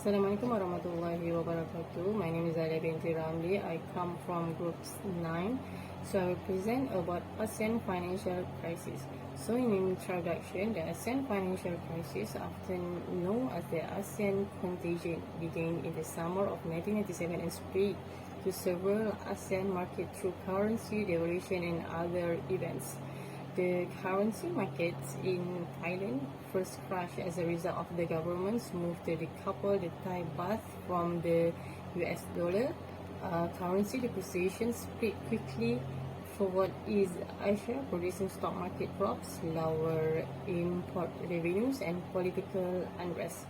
Assalamualaikum warahmatullahi wabarakatuh. My name is Alia binti Ramli. I come from Group 9. So I will present about ASEAN financial crisis. So in introduction, the ASEAN financial crisis, often known as the ASEAN contagion, began in the summer of 1997 and spread to several ASEAN markets through currency devaluation and other events. The currency markets in Thailand first crashed as a result of the government's move to decouple the Thai baht from the US dollar. Currency depreciation spread quickly for what is Asia, producing stock market drops, lower import revenues, and political unrest.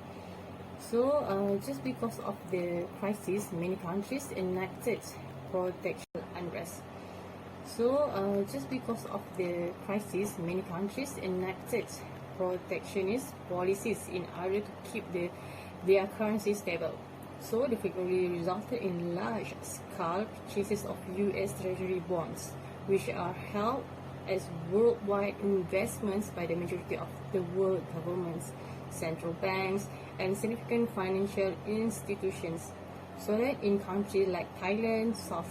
So, just because of the crisis, many countries enacted protection unrest. So, just because of the crisis, many countries enacted protectionist policies in order to keep their currency stable. So, the figure resulted in large-scale purchases of U.S. Treasury bonds, which are held as worldwide investments by the majority of the world governments, central banks, and significant financial institutions. So that in countries like Thailand, South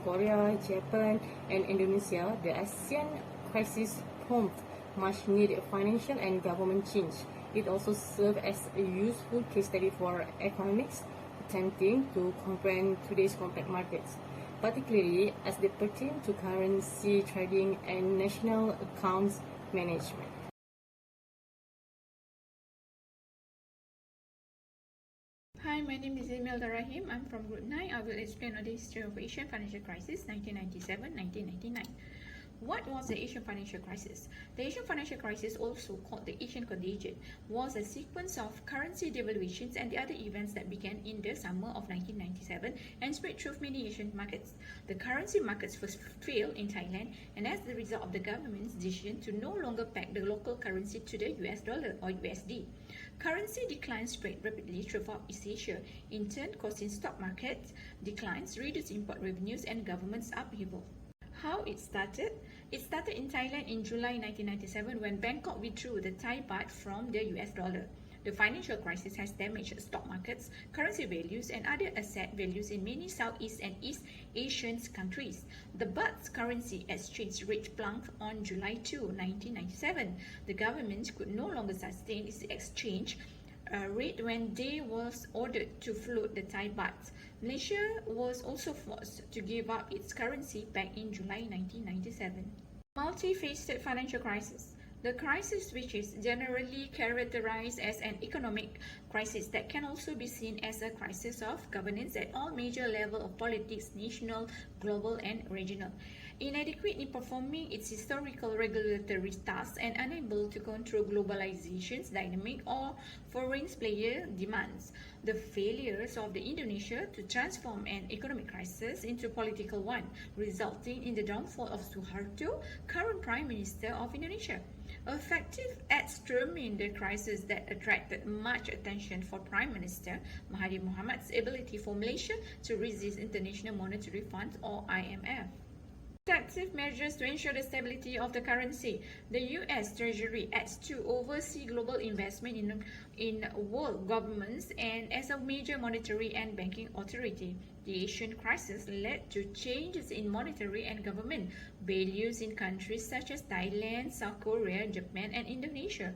Korea, Japan, and Indonesia, the ASEAN crisis prompted much needed financial and government change. It also served as a useful case study for economics attempting to comprehend today's complex markets, particularly as they pertain to currency trading and national accounts management. Hi, my name is Imelda Rahim. I'm from Group 9. I will explain on the history of Asian financial crisis 1997-1999. What was the Asian financial crisis? The Asian financial crisis, also called the Asian contagion, was a sequence of currency devaluations and the other events that began in the summer of 1997 and spread through many Asian markets. The currency markets first failed in Thailand, and as the result of the government's decision to no longer peg the local currency to the US dollar or USD. Currency declines spread rapidly throughout East Asia, in turn causing stock market declines, reduced import revenues, and government's upheaval. How it started? It started in Thailand in July 1997 when Bangkok withdrew the Thai baht from the US dollar. The financial crisis has damaged stock markets, currency values, and other asset values in many Southeast and East Asian countries. The baht's currency exchange rate plunged on July 2, 1997. The government could no longer sustain its exchange rate when they was ordered to float the Thai baht. Malaysia was also forced to give up its currency back in July 1997. Multi-faceted financial crisis. The crisis, which is generally characterized as an economic crisis that can also be seen as a crisis of governance at all major levels of politics, national, global, and regional. Inadequate in performing its historical regulatory tasks and unable to control globalization's dynamic or foreign player demands. The failures of the Indonesia to transform an economic crisis into a political one, resulting in the downfall of Suharto, current Prime Minister of Indonesia. Effective at stemming the crisis that attracted much attention for Prime Minister Mahathir Mohamed's ability for Malaysia to resist International Monetary Fund or IMF. Protective measures to ensure the stability of the currency. The US Treasury acts to oversee global investment in world governments and as a major monetary and banking authority. The Asian crisis led to changes in monetary and government values in countries such as Thailand, South Korea, Japan, and Indonesia.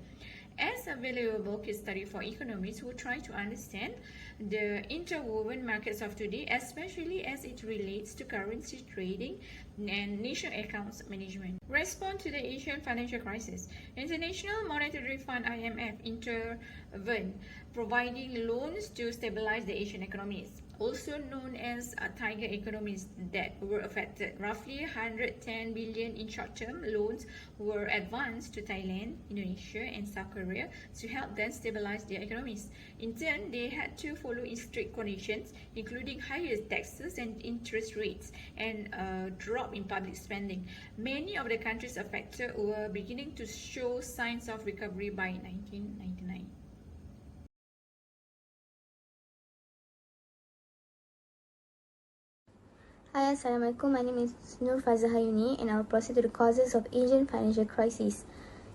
As a valuable case study for economists who try to understand the interwoven markets of today, especially as it relates to currency trading and national accounts management. Response to the Asian financial crisis. International Monetary Fund IMF intervened, providing loans to stabilize the Asian economies, also known as tiger economies that were affected. Roughly 110 billion in short-term loans were advanced to Thailand, Indonesia, and South Korea to help them stabilize their economies. In turn, they had to follow in strict conditions, including higher taxes and interest rates and a drop in public spending. Many of the countries affected were beginning to show signs of recovery by 1999. Hi, Assalamualaikum. My name is Nur Fazahayuni and I will proceed to the causes of Asian financial crisis.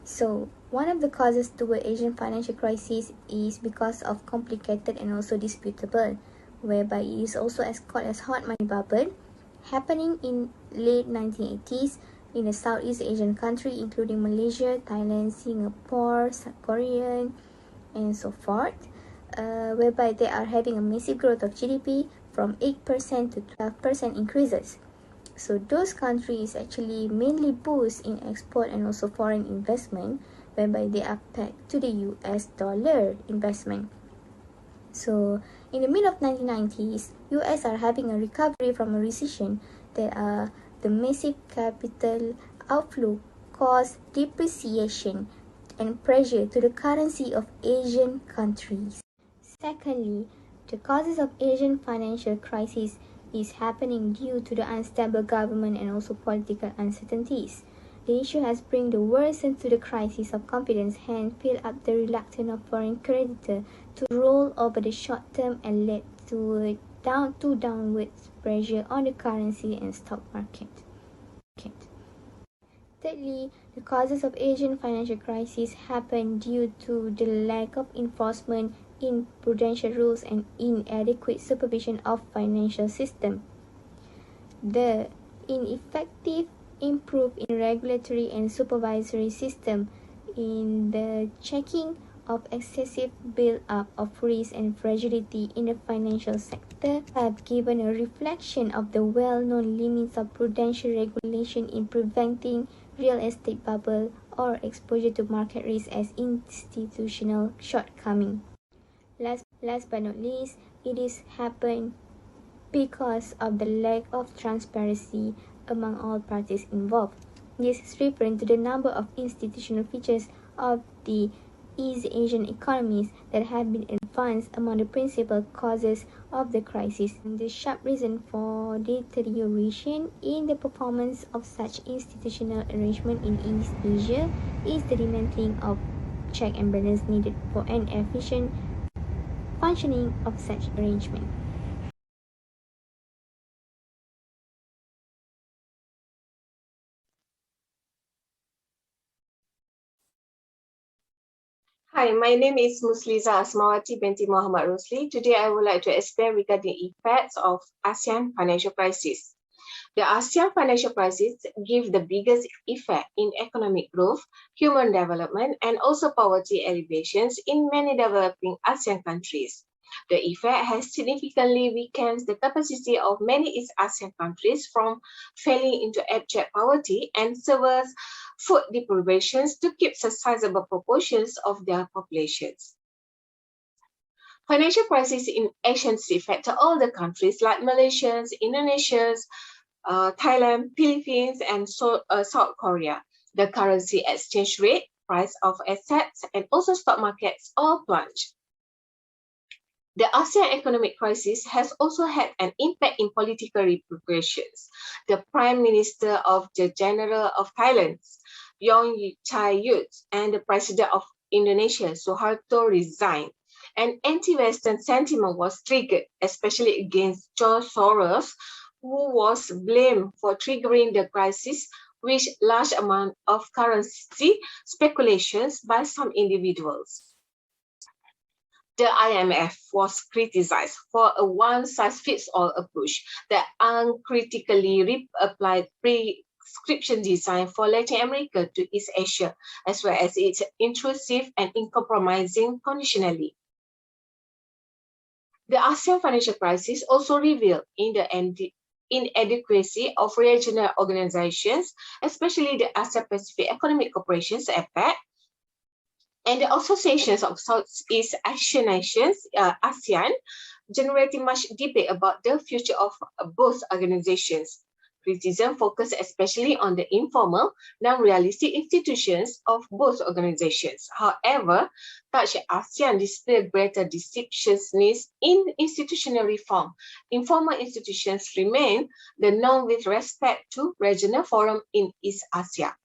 So, one of the causes to the Asian financial crisis is because of complicated and also disputable, whereby it is also called as hot money bubble, happening in late 1980s in a Southeast Asian country including Malaysia, Thailand, Singapore, South Korea, and so forth, whereby they are having a massive growth of GDP from 8% to 12% increases. So those countries actually mainly boost in export and also foreign investment, whereby they are pegged to the US dollar investment. So in the mid of 1990s, US are having a recovery from a recession that the massive capital outflow caused depreciation and pressure to the currency of Asian countries. Secondly, the causes of Asian financial crisis is happening due to the unstable government and also political uncertainties. The issue has bring the worsened to the crisis of confidence, hence fill up the reluctance of foreign creditor to roll over the short term and led to downward pressure on the currency and stock market. Thirdly, the causes of Asian financial crisis happen due to the lack of enforcement in prudential rules and inadequate supervision of financial system. The ineffective improve in regulatory and supervisory system in the checking of excessive build-up of risk and fragility in the financial sector have given a reflection of the well-known limits of prudential regulation in preventing real estate bubble or exposure to market risk as institutional shortcoming. Last but not least, it is happened because of the lack of transparency among all parties involved. This is referring to the number of institutional features of the East Asian economies that have been advanced among the principal causes of the crisis. And the sharp reason for deterioration in the performance of such institutional arrangement in East Asia is the dismantling of check and balance needed for an efficient functioning of such arrangement. Hi, my name is Musliza Asmawati binti Muhammad Rosli. Today I would like to explain regarding effects of ASEAN financial crisis. The ASEAN financial crisis gives the biggest effect in economic growth, human development, and also poverty alleviations in many developing ASEAN countries. The effect has significantly weakened the capacity of many East ASEAN countries from falling into abject poverty and severe food deprivations to keep sizable proportions of their populations. Financial crisis in Asian affect all the countries like Malaysia, Indonesia, Thailand, Philippines, and South Korea. The currency exchange rate, price of assets, and also stock markets all plunged. The ASEAN economic crisis has also had an impact in political repercussions. The Prime Minister of the General of Thailand, Yong Chai Yut, and the President of Indonesia, Suharto, resigned. And anti-Western sentiment was triggered, especially against George Soros, who was blamed for triggering the crisis, with large amount of currency speculations by some individuals. The IMF was criticized for a one-size-fits-all approach that uncritically applied prescription design for Latin America to East Asia, as well as its intrusive and uncompromising conditionality. The ASEAN financial crisis also revealed in the inadequacy of regional organizations, especially the Asia-Pacific Economic Cooperation (APEC), and the associations of Southeast Asian nations, ASEAN, generating much debate about the future of both organizations. Criticism focused especially on the informal, non-realistic institutions of both organizations. However, such ASEAN displayed greater decisiveness in institutional reform. Informal institutions remain the norm with respect to regional forum in East Asia.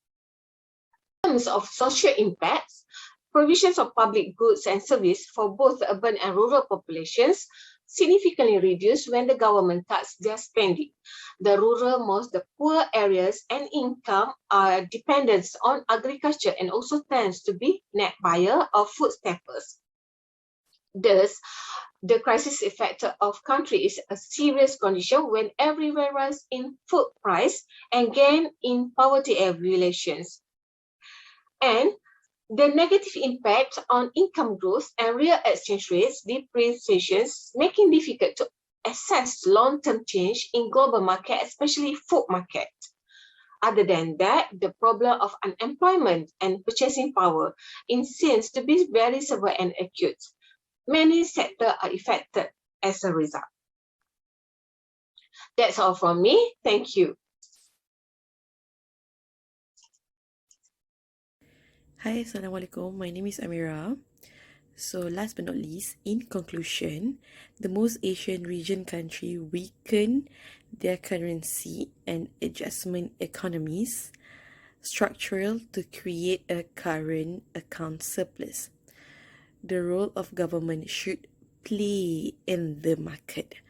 In terms of social impacts, provisions of public goods and service for both urban and rural populations, significantly reduced when the government cuts their spending. The rural, most the poor areas and income are dependent on agriculture and also tends to be net buyer of food staples. Thus, the crisis effect of country is a serious condition when everywhere rise in food price and gain in poverty relations. And the negative impact on income growth and real exchange rates depreciations, making difficult to assess long-term change in global market, especially food market. Other than that, the problem of unemployment and purchasing power seems to be very severe and acute. Many sectors are affected as a result. That's all from me. Thank you. Hi, Assalamualaikum. My name is Amira. So last but not least, in conclusion, the most Asian region country weaken their currency and adjustment economies structural to create a current account surplus. The role of government should play in the market.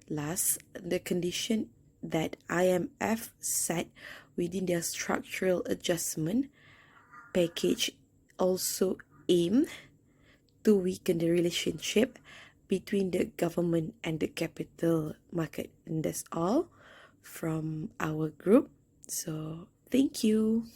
Last, the condition that IMF set within their structural adjustment package also aim to weaken the relationship between the government and the capital market. And that's all from our group. So thank you.